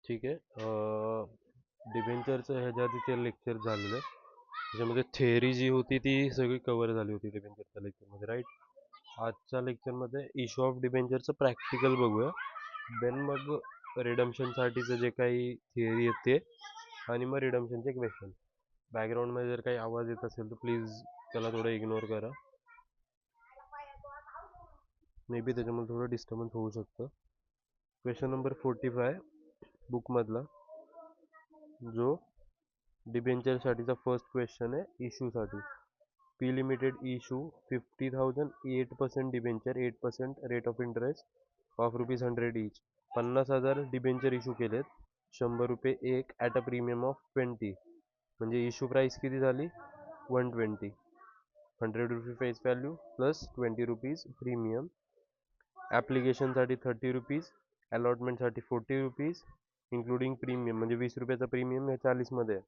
ठीक आहे. डिबेंचरचं ह्याच्या आधीचे लेक्चर झालेलं. त्याच्यामध्ये थेअरी जी होती ती सगळी कव्हर झाली होती डिबेंचरच्या लेक्चरमध्ये, राईट. आजच्या लेक्चरमध्ये इश्यू ऑफ डिबेंचरचं प्रॅक्टिकल बघूया. देन मग रिडम्शनसाठीचं जे काही थिअरी आहे ते, आणि मग रिडम्शनचे क्वेश्चन. बॅकग्राऊंडमध्ये जर काही आवाज येत असेल तर प्लीज त्याला थोडं इग्नोर करा. मे बी त्याच्यामुळे थोडं डिस्टर्बन्स होऊ शकतं. क्वेश्चन नंबर 45 बुकमधला, जो डिबेंचरसाठीचा फर्स्ट क्वेश्चन आहे इश्यूसाठी. P limited issue 50,000 8% debenture 8% rate of interest of ₹100 each. 50,000 debenture issue केलेत, ₹100 एक ॲट अ प्रीमियम ऑफ 20. म्हणजे इशू प्राईस किती झाली? 120. ₹100 फेस व्हॅल्यू प्लस ₹20 प्रीमियम. ॲप्लिकेशनसाठी ₹30, अलॉटमेंटसाठी ₹40, इन्क्लुडिंग प्रीमियम म्हणजे ₹20चा प्रीमियम हे 40मध्ये आहे.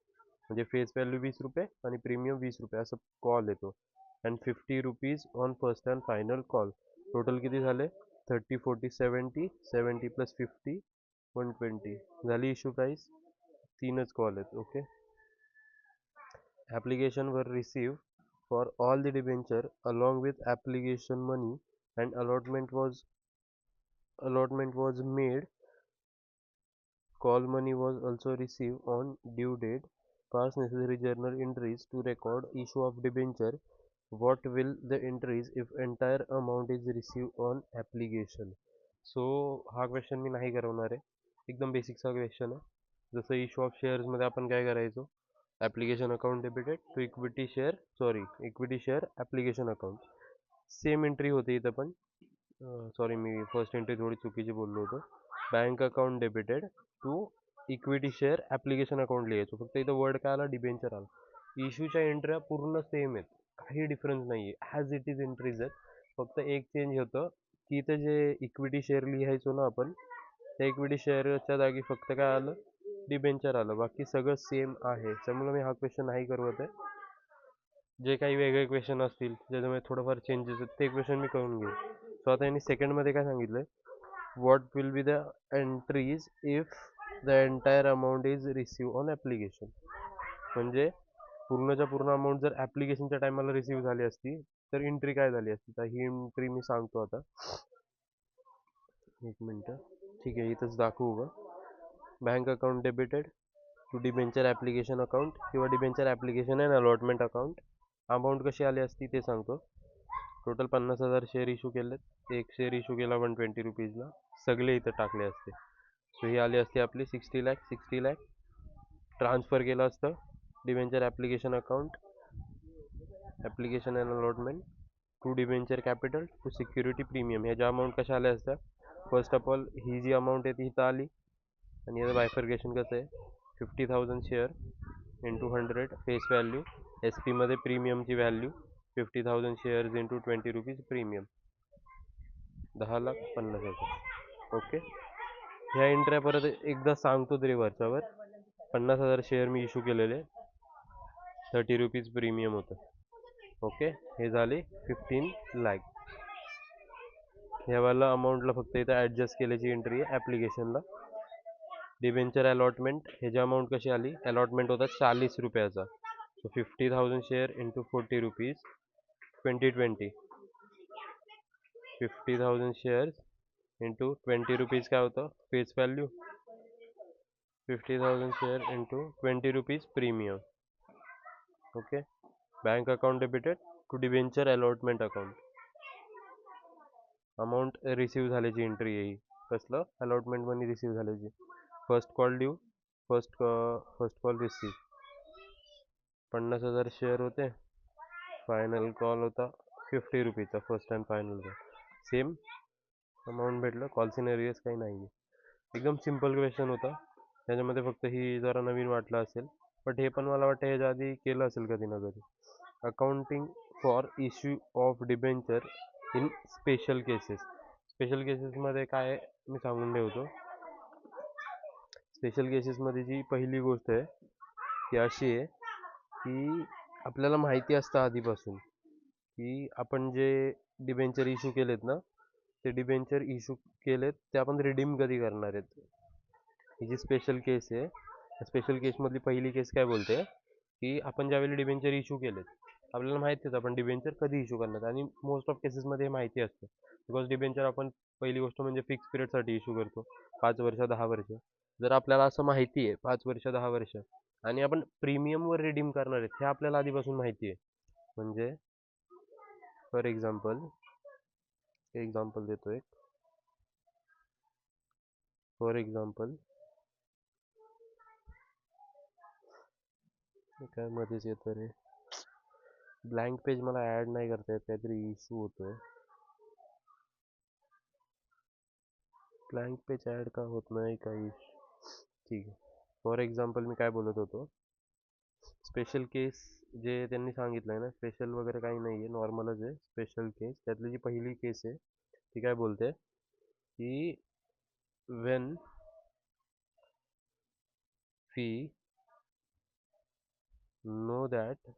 म्हणजे फेस व्हॅल्यू ₹20 आणि प्रीमियम ₹20 असं कॉल येतो. And ₹50 on first and final call. Total किती झाले? 30, 40, 70. 70 प्लस 50 120 झाली इश्यू प्राईस. 3च कॉल आहेत. ओके. ॲप्लिकेशन वर receive for all the debenture along with application money and allotment was made. Call money was also received on due date. Pass necessary journal entries to record issue of debenture. What will the entries if entire amount is received on application? So हा question मी नाही करवणार आहे. एकदम बेसिकचा question आहे. जसं issue of शेअर्समध्ये आपण काय करायचो? Application account debited to equity share application account. Same entry होते इथं पण. सॉरी, मी फर्स्ट एंट्री थोडी चुकीची बोललो होतो. Bank account debited to equity share application account लिहायचो. फक्त इथं वर्ड काय आला? डिबेंचर आला. इश्यूच्या एंट्र्या पूर्ण सेम आहेत, काही डिफरन्स नाही आहे, ॲज इट इज एंट्रीज आहेत. फक्त एक चेंज होतं की इथं जे इक्विटी शेअर लिहायचो ना आपण, त्या इक्विटी शेअरच्या जागी फक्त काय आलं? डिबेंचर आलं. बाकी सगळं सेम आहे. त्यामुळे मी हा क्वेश्चन नाही करवत आहे. जे काही वेगळे क्वेश्चन असतील ज्याच्यामध्ये थोडंफार चेंजेस आहेत ते क्वेश्चन मी करून घेईन. सो आता यांनी सेकंडमध्ये काय सांगितलं? What will be the entries if the entire amount is receive on application. म्हणजे पूर्णच्या पूर्ण अमाऊंट जर ॲप्लिकेशनच्या टायमाला रिसीव्ह झाली असती तर एंट्री काय झाली असती? तर ही एंट्री मी सांगतो आता. एक मिनटं. ठीक आहे, इथंच दाखवू का? Bank account debited to debenture application account किंवा debenture application and allotment account. Amount कशी आली असती ते सांगतो. टोटल 50,000 शेअर इश्यू केलेत. एक शेअर इश्यू केला ₹120ला. सगळे इथं टाकले असते. सो ही आली असती आपली 60 लाख. ट्रान्सफर केलं असतं debenture application account, application and allotment to debenture capital to security premium. ह्याच्या अमाऊंट कशा आल्या असत्या? फर्स्ट ऑफ ऑल ही जी अमाऊंट आहे ती इथं आली, आणि याचं बायफर्केशन कसं आहे? 50,000 share into 100 face value. S पीमध्ये प्रीमियमची value 50,000 shares into ₹20 premium, 10,50,000. Okay. ह्या एंट्र्या परत एकदा सांगतो तरी वरच्यावर. 50,000 शेअर मी इश्यू केलेले, ₹30 प्रीमियम होतं. ओके. हे झाले 15 लाख. ह्यावाला अमाऊंटला फक्त इथं ॲडजस्ट केल्याची एंट्री आहे ॲप्लिकेशनला. डिबेंचर अलॉटमेंट ह्याची अमाऊंट कशी आली? अलॉटमेंट होता ₹40चा. So 50,000 share into ₹40 2020. 50,000 shares into ₹20 काय होतं? Face value. 50,000 share into ₹20 premium. Okay. Bank account debited to debenture allotment account. Amount receive झाल्याची एंट्री येईल. कसलं? अलॉटमेंट मनी रिसीव्ह झाल्याची. First call due, first call receive. 50,000 share होते. Final call होता ₹50चा, first and फायनलचा. सेम अमाऊंट भेटलं. Call cinereous काही नाही आहे. एकदम सिम्पल क्वेश्चन होता. त्याच्यामध्ये फक्त ही जरा नवीन वाटलं असेल, बट हे पण मला वाटतं ह्याच्या आधी केलं असेल कधी ना कधी. Accounting for issue of debenture in special cases. Special केसेसमध्ये काय आहे मी सांगून ठेवतो. स्पेशल केसेसमध्ये जी पहिली गोष्ट आहे ती अशी आहे की आपल्याला माहिती असतं आधीपासून की आपण जे डिबेंचर इश्यू केलेत ना, ते डिबेंचर इश्यू केलेत ते आपण रिडीम कधी करणार आहेत. ही जी स्पेशल केस आहे, स्पेशल केसमधली पहिली केस काय बोलते की आपण ज्यावेळी डिबेंचर इश्यू केलेत, आपल्याला माहितीच आपण डिबेंचर कधी इश्यू करणार आणि मोस्ट ऑफ केसेसमध्ये हे माहिती असतं. बिकॉज डिबेंचर आपण पहिली गोष्ट म्हणजे फिक्स पिरियडसाठी इश्यू करतो, 5 वर्ष 10 वर्ष. जर आपल्याला असं माहिती आहे 5 वर्ष 10 वर्ष आणि आपण प्रीमियमवर रिडीम करणार आहेत हे आपल्याला आधीपासून माहिती आहे, म्हणजे फॉर एक्झाम्पल देतो एक. फॉर एक्झाम्पल काय मध्येच येतं रे, ब्लँक पेज मला ऍड नाही करता येत, काहीतरी इश्यू होतोय. ब्लँक पेज ऍड का होत नाही काही. ठीक आहे, फॉर एक्झाम्पल मी काय बोलत होतो, स्पेशल केस जे त्यांनी सांगितलंय ना, स्पेशल वगैरे काही नाही आहे, नॉर्मलच आहे स्पेशल केस. त्यातली जी पहिली केस आहे ती काय बोलते की when we know that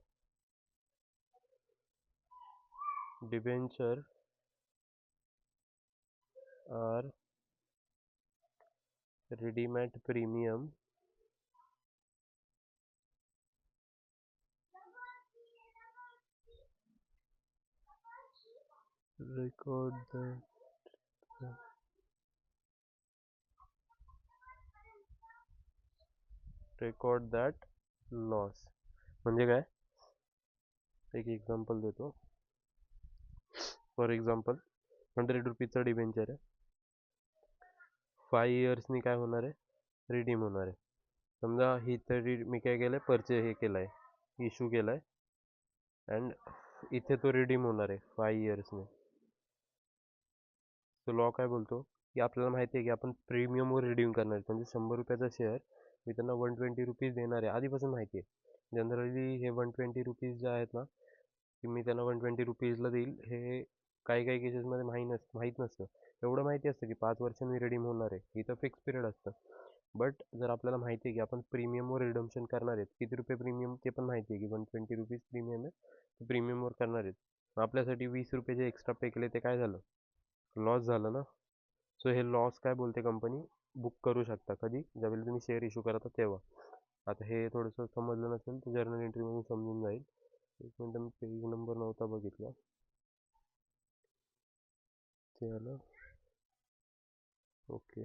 debenture are redeem at premium record that loss. म्हणजे काय, एक एक्झाम्पल देतो. फॉर एक्झाम्पल 100 रुपीजचा डिबेंचर आहे, 5 इयर्सनी काय होणार आहे, रिडीम होणार आहे. समजा ही तरी मी काय केलंय, हे केलाय, इश्यू केलाय अँड इथे तो रिडीम होणार आहे 5 इयर्सने. तो लॉ काय बोलतो की आपल्याला माहिती आहे की आपण प्रीमियमवर रिडीम करणार आहे, म्हणजे 100 रुपयाचा शेअर मी त्यांना 120 रुपीज देणार आहे, आधीपासून माहिती आहे. जनरली हे 120 रुपीज जे आहेत ना, की मी त्यांना 120 रुपीजला देईल, हे काही काही केसेसमध्ये माहीत नसतं. एवढं माहिती असतं की 5 वर्षांनी रिडीम होणार आहे, इथं फिक्स पिरियड असतं. बट जर आपल्याला माहिती आहे की आपण प्रीमियमवर रिडम्शन करणार आहेत, किती रुपये प्रीमियम ते पण माहिती आहे की 120 रुपीज प्रीमियम आहे, प्रीमियमवर करणार आहेत. आपल्यासाठी 20 रुपये जे एक्स्ट्रा पे केले ते काय झालं, लॉस झालं ना. सो हे लॉस काय बोलते कंपनी, बुक करू शकता कधी, ज्यावेळी तुम्ही शेअर इश्यू करता तेव्हा. आता हे थोडंसं समजलं नसेल तर जर्नल एंट्रीमधून समजून जाईल. एक मिनटं, मी पेज नंबर नव्हता बघितला, ते आलं. ओके,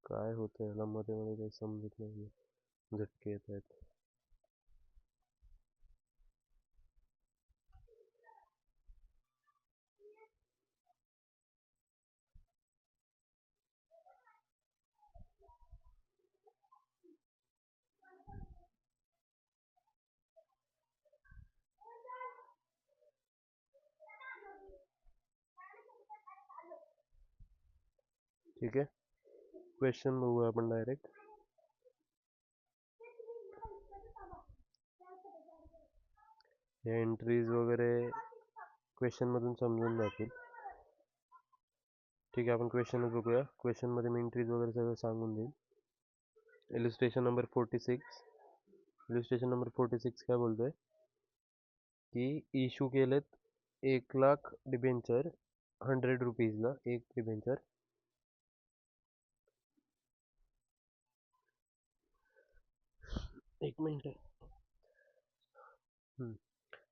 काय होतं याला मध्ये मध्ये काही समजत नाही, झटके येत आहेत. ठीक आहे, क्वेश्चन बघूया आपण डायरेक्ट. हे एंट्रीज वगैरे क्वेश्चनमधून समजून जातील. ठीक आहे, आपण क्वेश्चनच बघूया. क्वेश्चनमध्ये मी एंट्रीज वगैरे सगळं सांगून देईल. इलिस्ट्रेशन नंबर 46 काय बोलतोय की इश्यू केलेत 1 लाख डिबेंचर 100 रुपीजला, एक डिबेंचर. एक मिनिट.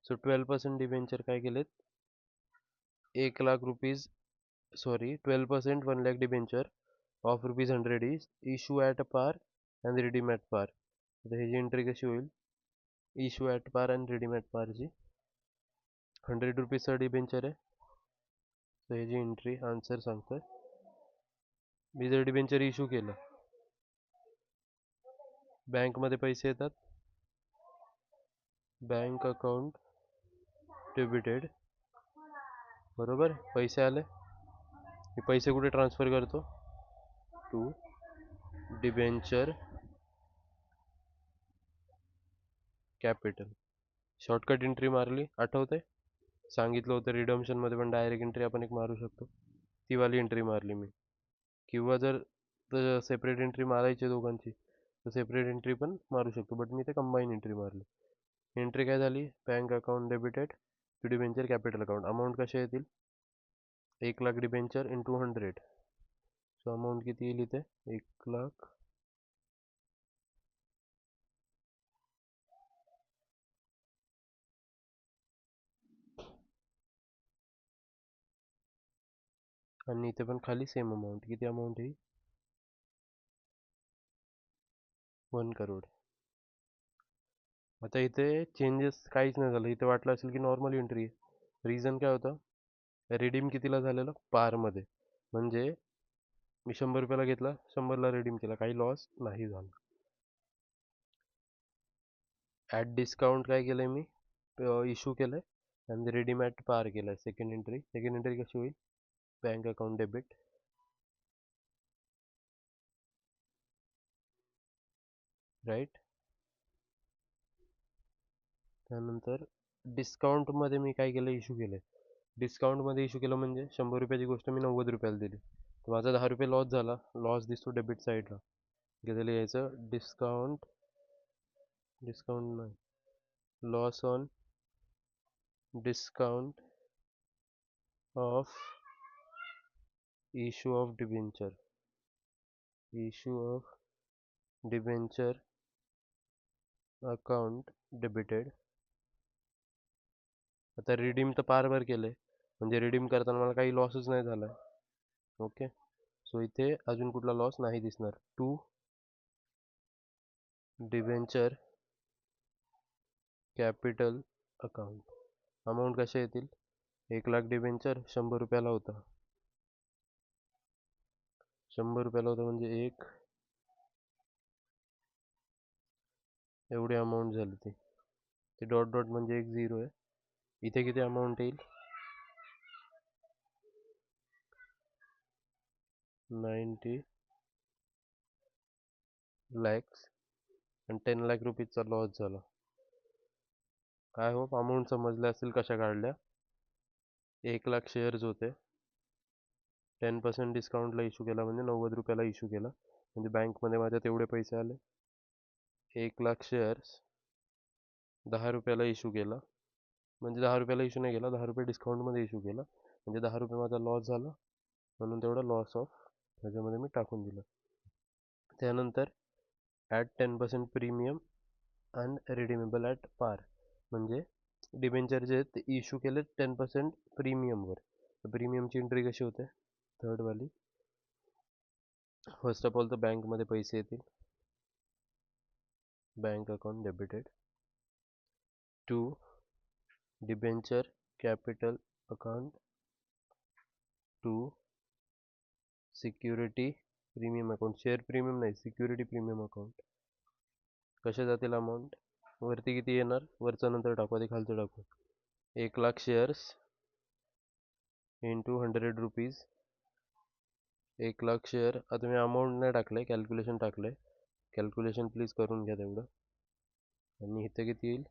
सो 12% डिबेंचर काय केलेत, 1 lakh rupees, sorry 12% 1 lakh debenture of rupees 100 is issue at par and redeem at पार. आता ह्याची एंट्री कशी होईल, issue at par and redeem at पारची. 100 रुपीजचा debenture आहे, तर ह्याची एंट्री आन्सर सांगतोय. मी जर डिबेंचर इश्यू केलं, बँकमध्ये पैसे येतात, बँक अकाउंट डेबिटेड, बरोबर, पैसे आले, मी पैसे कुठे ट्रान्सफर करतो, to debenture capital. Shortcut entry मारली, आठवतंय सांगितलं होतं रिडम्शनमध्ये पण डायरेक्ट एंट्री आपण एक मारू शकतो, ती वाली एंट्री मारली मी. किंवा जर सेपरेट एंट्री मारायची दोघांची तर सेपरेट एंट्री पण मारू शकतो, बट मी ते कंबाईन एंट्री मारली. एंट्री काय झाली, bank account debited to debenture capital account. Amount कशा येतील? 1,00,000 डिबेंचर इंटू 100. सो अमाऊंट किती येईल इथे? 1,00,000 आणि इथे पण खाली सेम अमाऊंट. किती अमाऊंट येईल? 1 करोड. आता इथे चेंजेस काहीच नाही झालं. इथे वाटलं असेल की नॉर्मल एंट्री आहे. रिझन काय होतं? रिडीम कितीला झालेलं? पारमध्ये. म्हणजे मी 100 रुपयाला घेतला, 100ला रिडीम केला, काही लॉस नाही झाला. ॲट डिस्काउंट काय केलंय मी? इश्यू केलंय आणि रिडीम ॲट पार केलंय. सेकंड एंट्री कशी होईल? Bank account debit, right. त्यानंतर डिस्काउंटमध्ये मी काय केलं? इश्यू केलंय. डिस्काउंटमध्ये इश्यू केलं म्हणजे 100 रुपयाची गोष्ट मी 90 रुपयाला दिली, तर माझा 10 रुपये लॉस झाला. लॉस दिसतो डेबिट साईडला. त्याला यायचं डिस्काउंट नाही, loss on discount of issue of debenture account debited. आता रिडीम तर पारभर केले, म्हणजे रिडीम करताना मला काही लॉसच नाही झाला. ओके, सो इथे अजून कुठला लॉस नाही दिसणार. To debenture capital account. Amount कशा येतील? 1,00,000 डिबेंचर 100 रुपयाला होता. 100 रुपयाला होता म्हणजे एक एवढी अमाऊंट झाली. ते डॉट डॉट म्हणजे एक झिरो आहे. इथे किती अमाऊंट येईल? 90 लॅक्स आणि 10 लाख रुपीजचा लॉस झाला. आय होप अमाऊंट समजल्या असतील कशा काढल्या. 1,00,000 शेअर्स होते, 10% डिस्काउंटला इश्यू केला म्हणजे 90 रुपयाला इश्यू केला, म्हणजे बँकमध्ये माझ्या तेवढे पैसे आले. 1,00,000 शेअर्स 10 रुपयाला इश्यू केला, म्हणजे 10 रुपयाला इश्यू नाही केला, 10 रुपये डिस्काउंटमध्ये इश्यू केला, म्हणजे 10 रुपये माझा लॉस झाला, म्हणून तेवढा लॉस ऑफ ह्याच्यामध्ये मी टाकून दिलं. त्यानंतर at 10% premium and redeemable at पार, म्हणजे डिबेंचर जे आहेत ते इश्यू केले 10% प्रीमियमवर. तर प्रीमियमची एंट्री कशी होते? थर्डवाली. फर्स्ट ऑफ ऑल तर बँकमध्ये पैसे येतील, bank account debited. To debenture capital account to security premium account. Share premium नाही, सिक्युरिटी प्रीमियम अकाउंट. कशा जातील अमाऊंट? वरती किती येणार? वरचं नंतर टाकू, आधी खालचं टाकू. 1,00,000 शेअर्स इंटू 100 रुपीज. 1,00,000 शेअर. आता मी अमाऊंट नाही टाकले, कॅल्क्युलेशन टाकले. कॅल्क्युलेशन प्लीज करून घ्या तेवढं. आणि इथे किती येईल?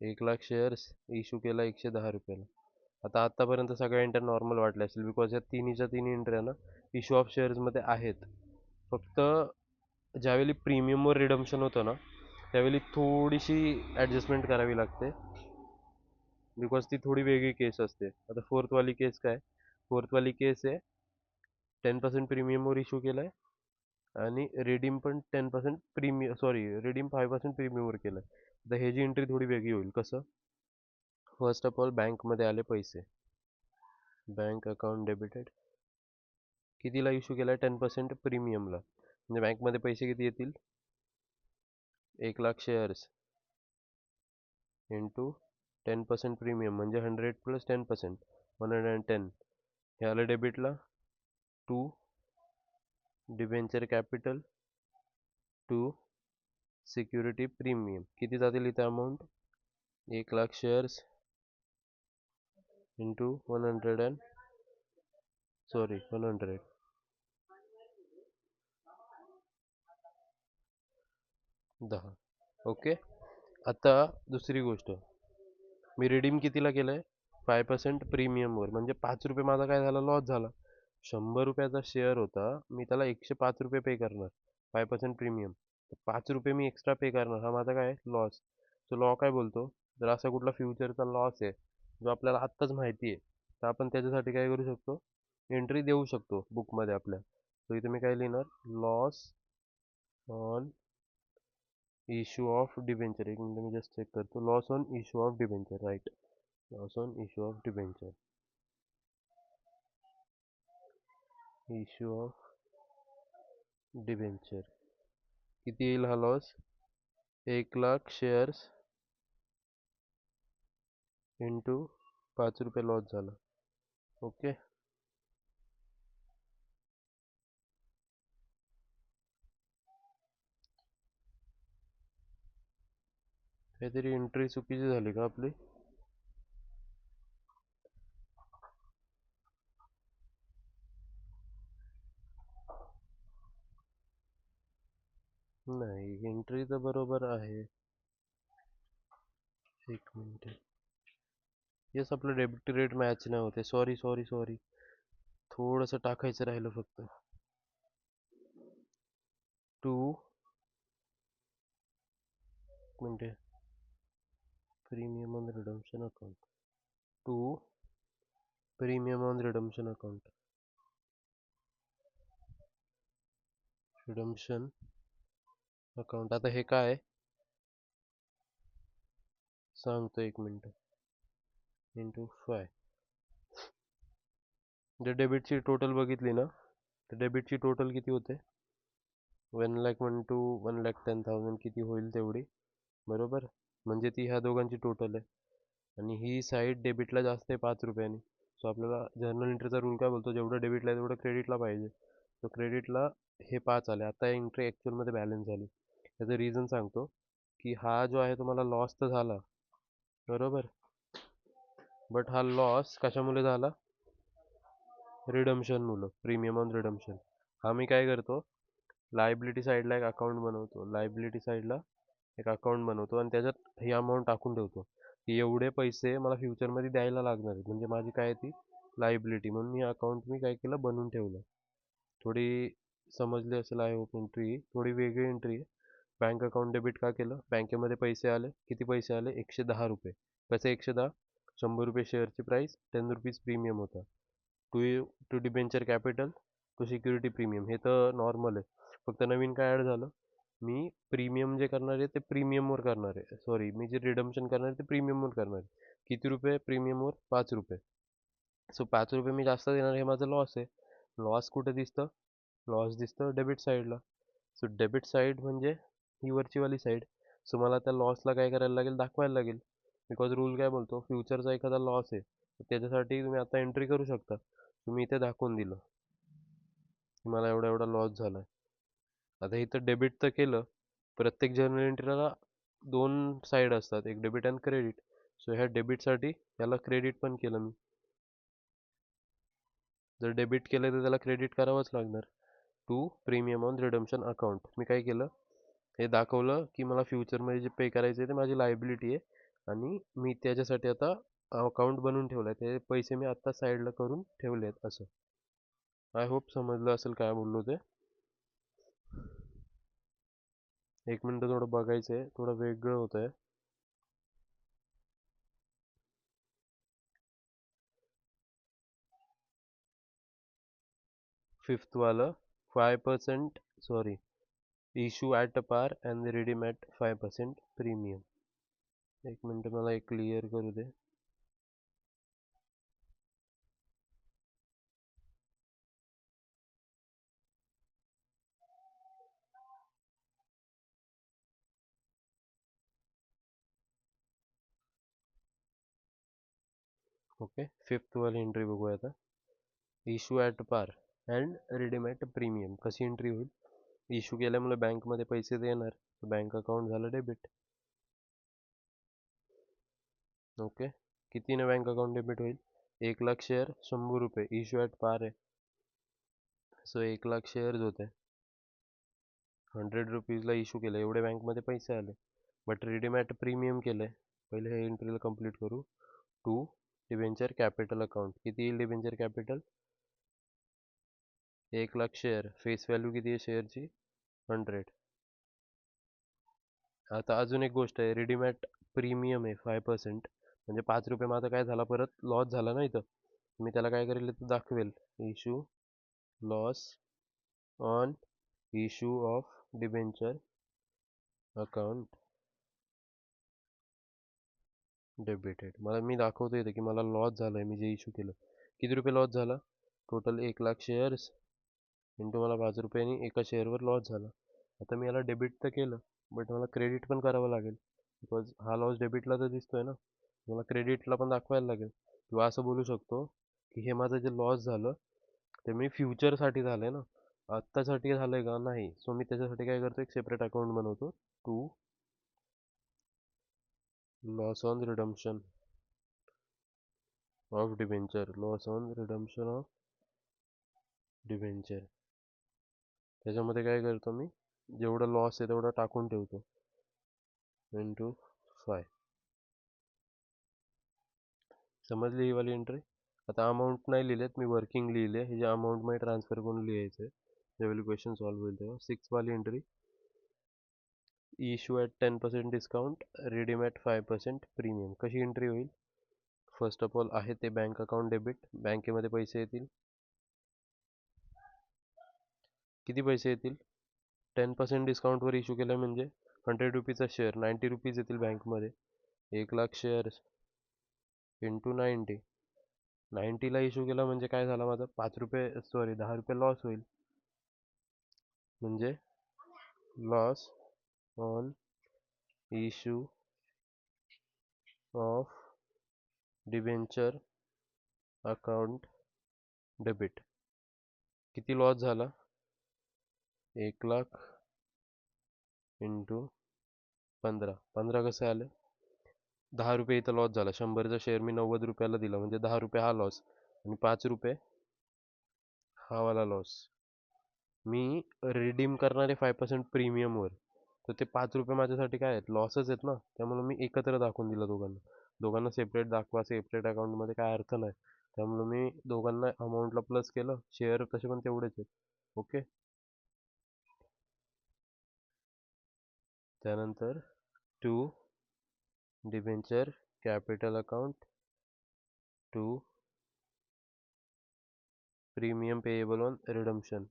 1,00,000 शेअर्स इश्यू केला 110 रुपयाला. आता आतापर्यंत सगळ्या एंट्री नॉर्मल वाटल्या असतील, बिकॉज या तिन्हीच्या तिन्ही एंट्र्या ना इश्यू ऑफ शेअर्समध्ये आहेत. फक्त ज्यावेळी प्रीमियमवर रिडम्शन होतं ना, त्यावेळी थोडीशी ॲडजस्टमेंट करावी लागते, बिकॉज ती थोडी वेगळी केस असते. आता फोर्थवाली केस काय? फोर्थवाली केस आहे 10% प्रीमियमवर इश्यू केला आहे, आणि रिडीम पण 10% रिडीम 5% प्रीमियमवर केलं आहे. तर हे जी एंट्री थोडी वेगळी होईल. कसं? फर्स्ट ऑफ ऑल बँकमध्ये आले पैसे, बँक अकाउंट डेबिटेड. कितीला इश्यू केला? 10% प्रीमियमला, म्हणजे बँकमध्ये पैसे किती येतील? 1,00,000 शेअर्स इंटू 10% प्रीमियम, म्हणजे 100 प्लस 10%, 110. हे आलं डेबिटला. To debenture capital to security premium. किती जातील इथे अमाऊंट? 1,00,000 shares into 100 10. ओके. आता दुसरी गोष्ट, मी रिडीम कितीला केलंय? 5% प्रीमियमवर, म्हणजे 5 रुपये माझा काय झाला? लॉस झाला. 100 रुपयाचा शेअर होता, मी त्याला 105 रुपये पे करणार, 5% प्रीमियम. 5 रुपये मी एक्स्ट्रा पे करणार, हा माझा काय? लॉस. तो लॉ काय बोलतो? जर असा कुठला फ्युचरचा लॉस आहे जो आपल्याला आत्ताच माहिती आहे, तर आपण त्याच्यासाठी काय करू शकतो, एंट्री देऊ शकतो बुकमध्ये आपल्या. तर इथे मी काय लिहिणार, loss on issue of debenture. एक मिनिट मी जस्ट चेक करतो. Loss on issue of debenture, right. Loss on issue of debenture. Issue of debenture किती येईल हा लॉस? 1,00,000 शेअर्स इंटू 5 रुपये लॉस झाला. ओके. काहीतरी एंट्री चुकीची झाली का आपली? नाही, एंट्री तर बरोबर आहे. एक मिनिट. येस, आपलं डेबिट रेट मॅच नाही होते. सॉरी सॉरी सॉरी, थोडंसं टाकायचं राहिलं फक्त. टू मिनिटे, premium on redemption account. To premium on redemption account. Redemption account. आता हे काय सांगतो, एक मिनिट. इंटू 5. जर डेबिटची टोटल बघितली ना, तर डेबिटची टोटल किती होते? 1,01,000 टू 1,10,000 किती होईल तेवढी, बरोबर. म्हणजे ती ह्या दोघांची टोटल आहे. आणि ही साईड डेबिटला जास्त आहे 5 रुपयांनी. सो आपल्याला जर्नल एंट्रीचा रूल काय बोलतो, जेवढं डेबिटला आहे तेवढं क्रेडिटला पाहिजे. तो क्रेडिटला हे 5 आले. आता एंट्री ॲक्च्युअलमध्ये बॅलन्स झाली. त्याचं रिझन सांगतो, की हा जो आहे तुम्हाला लॉस तर झाला, बरोबर. बट हा लॉस कशामुळे झाला? रिडम्पशनमुळं, प्रीमियम ऑन रिडम्पशन. हा मी काय करतो, लायबिलिटी साईडला एक अकाउंट बनवतो. लायबिलिटी साईडला एक अकाउंट बनवतो आणि त्याच्यात ही अमाऊंट टाकून ठेवतो, की एवढे पैसे मला फ्युचरमध्ये द्यायला लागणार आहेत. म्हणजे माझी काय ती लायबिलिटी, म्हणून ही अकाउंट मी काय केलं, बनवून ठेवलं. थोडी समजली असेल आय होप. एंट्री थोडी वेगळी एंट्री आहे. बँक अकाउंट डेबिट का केलं? बँकेमध्ये पैसे आले. किती पैसे आले? 110 रुपये. कसे 110? 100 रुपये शेअरची प्राईस, 10 रुपीज प्रीमियम होता. To to debenture capital, to security premium. हे तर नॉर्मल आहे. फक्त नवीन काय ॲड झालं, मी प्रीमियम जे करणार आहे ते प्रीमियमवर करणार आहे. सॉरी, मी जे रिडम्पशन करणार आहे ते प्रीमियमवर करणार आहे. किती रुपये प्रीमियमवर? 5 रुपये. सो 5 रुपये मी जास्त देणार, हे माझं लॉस आहे. लॉस कुठे दिसतं? लॉस दिसतं डेबिट साईडला. सो डेबिट साईड म्हणजे ही वरचीवाली साईड. सो मला त्या लॉसला काय करायला लागेल, दाखवायला लागेल. बिकॉज रूल काय बोलतो, फ्युचरचा एखादा लॉस आहे तर त्याच्यासाठी तुम्ही आता एंट्री करू शकता. तुम्ही इथे दाखवून दिलं की मला एवढा एवढा लॉस झाला. आता इथं डेबिट तर केलं. प्रत्येक जर्नल एंट्रीला दोन साईड असतात, एक डेबिट आणि क्रेडिट. सो ह्या डेबिटसाठी याला क्रेडिट पण केलं मी. जर डेबिट केलं तर त्याला क्रेडिट करावंच लागणार. To premium on redemption account. मी काय केलं, हे दाखवलं की मला फ्युचरमध्ये जे पे करायचं आहे ते माझी लायबिलिटी आहे आणि मी त्याच्यासाठी आता अकाउंट बनवून ठेवलं आहे. ते पैसे मी आत्ता साईडला करून ठेवले आहेत असं. आय होप समजलं असेल काय बोललो ते. एक मिनटं, थोडं बघायचं आहे, थोडं वेगळं होत आहे. फिफ्थ वालं 5%, sorry, issue at par and redeem at 5% premium. एक मिनटं मला एक क्लिअर करू दे. ओके, फिफ्थ वाली एंट्री बघूया आता. Issue at par and redeem at premium. कशी एंट्री होईल? इशू केल्यामुळे बँकमध्ये पैसे देणार, बँक अकाउंट झालं डेबिट. ओके, कितीने बँक अकाउंट डेबिट होईल? 1,00,000 शेअर, 100 रुपये, इशू ॲट पार आहे. सो 1,00,000 शेअर्स होते. 100 रुपीजला इशू केलं, एवढे बँकमध्ये पैसे आले. बट रिडीम ॲट प्रीमियम केलं आहे. पहिले हे एंट्रीला कंप्लीट करू. To debenture capital account. किती येईल debenture capital? 1,00,000 share. Face value किती आहे शेअरची? 100. आता अजून एक गोष्ट आहे, रिडीम ॲट प्रीमियम आहे 5%, म्हणजे 5 रुपये माझा काय झाला, परत लॉस झाला ना इथं. मी त्याला काय करेल तर दाखवेल, issue loss on issue of debenture account debited. मला मी दाखवतो इथे की मला लॉस झाला आहे, मी जे इशू केलं. किती रुपये लॉस झाला? टोटल 1,00,000 शेअर्स इंटू मला 5 रुपयांनी एका शेअरवर लॉस झाला. आता मी याला डेबिट तर केलं, बट मला क्रेडिट पण करावं लागेल, बिकॉज हा लॉस डेबिटला तर दिसतोय ना, मला क्रेडिटला पण दाखवायला लागेल. किंवा असं बोलू शकतो की हे माझं जे लॉस झालं ते मी फ्युचरसाठी झालंय ना, आत्तासाठी झालंय का नाही. सो मी त्याच्यासाठी काय करतो, एक सेपरेट अकाउंट बनवतो, to loss on redemption of debenture, loss on redemption of debenture. त्याच्यामध्ये काय करतो मी, जेवढं लॉस आहे तेवढं टाकून ठेवतो इंटू 5. समजली ही वाली एंट्री? आता अमाऊंट नाही लिहिलेत मी, वर्किंग लिहिले, हे जे अमाऊंट मध्ये ट्रान्सफर करून लिहायचं आहे ज्यावेळी क्वेश्चन सॉल्व्ह होईल तेव्हा. 6 वाली entry, issue at 10% discount, redeem at 5% premium. कशी एंट्री होईल? फर्स्ट ऑफ ऑल आहे ते बँक अकाउंट डेबिट, बँकेमध्ये पैसे येतील. किती पैसे येतील? 10% डिस्काउंटवर इशू केलं म्हणजे 100 रुपीजचा शेअर, 90 रुपीज येतील बँकमध्ये. 1,00,000 शेअर्स इंटू 90, 90ला इशू केला म्हणजे काय झाला माझा, 5 रुपये, सॉरी 10 रुपये लॉस होईल. म्हणजे loss on issue of debenture account debit. किती लॉस झाला? 1,00,000 इंटू 15. 15 कसे आले? 10 रुपये इथं लॉस झाला, 100चा शेअर मी 90 रुपयाला दिला म्हणजे 10 रुपये हा लॉस, आणि 5 रुपये हा वाला लॉस. मी रिडीम करणारे 5% प्रीमियमवर, तर ते 5 रुपये माझ्यासाठी काय आहेत, लॉसच आहेत ना. त्यामुळे मी एकत्र दाखवून दिलं दोघांना. दोघांना सेपरेट दाखवा, सेपरेट अकाउंटमध्ये काय अर्थ नाही. त्यामुळे मी दोघांना अमाऊंटला प्लस केलं, शेअर तसे पण तेवढेच आहेत. ओके. त्यानंतर to debenture capital account, to premium payable on redemption,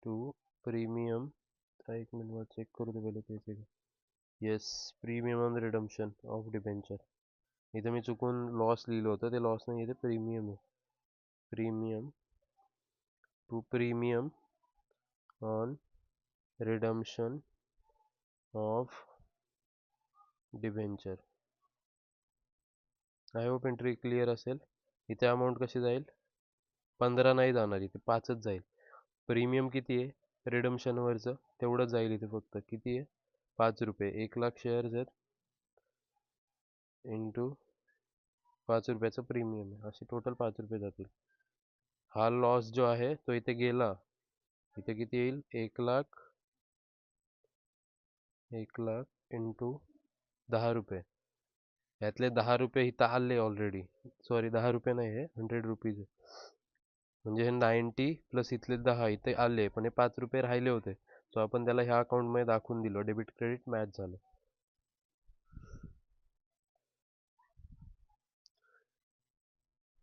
to premium, एक मिनिट मला चेक करू दे पहिले पैसे. Yes, premium on redemption of debenture. इथे मी चुकून लॉस लिहिलं होतं, ते लॉस नाही, इथे प्रीमियम आहे. Premium, to premium on redemption of debenture. I hope entry clear असेल. इथे अमाऊंट कशी जाईल? 15 नाही जाणार, इथे 5च जाईल. प्रीमियम किती आहे रिडम्पशनवरचं, तेवढंच जाईल इथे फक्त. किती आहे? 5 रुपये. 1,00,000 शेअर्स आहेत इंटू 5 रुपयाचं प्रीमियम आहे, असे टोटल 5 रुपये जातील. हा लॉस जो आहे तो इथे गेला, इथे किती येईल? 1,00,000, 1,00,000 इंटू 10 रुपये. यातले 10 रुपये इथं आले ऑलरेडी, सॉरी 10 रुपये नाही, हे 100 रुपीज आहे. म्हणजे हे 90 प्लस इथले 10 इथे आले, पण हे 5 रुपये राहिले होते. सो आपण त्याला ह्या अकाउंटमध्ये दाखवून दिलं, डेबिट क्रेडिट मॅच झालं.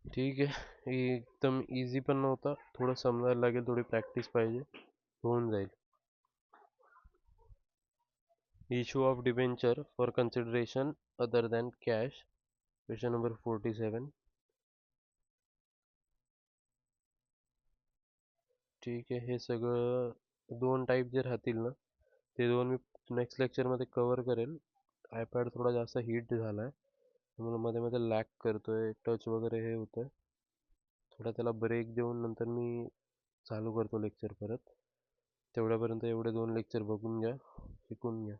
ठीक आहे, एकदम इझी पण नव्हता, थोडं समजायला लागेल, थोडी प्रॅक्टिस पाहिजे, होऊन जाईल. Issue of debenture for consideration other than cash, question number 47. ठीक आहे, हे सगळं 2 टाईप जे राहतील ना, ते 2 मी नेक्स्ट लेक्चरमध्ये कवर करेल. आयपॅड थोडा जास्त हीट झाला आहे, त्यामुळे मध्ये मध्ये लॅग करतोय, टच वगैरे हे होतं. थोडा त्याला ब्रेक देऊन नंतर मी चालू करतो लेक्चर परत. तेवढ्यापर्यंत एवढे 2 लेक्चर बघून घ्या, शिकून घ्या.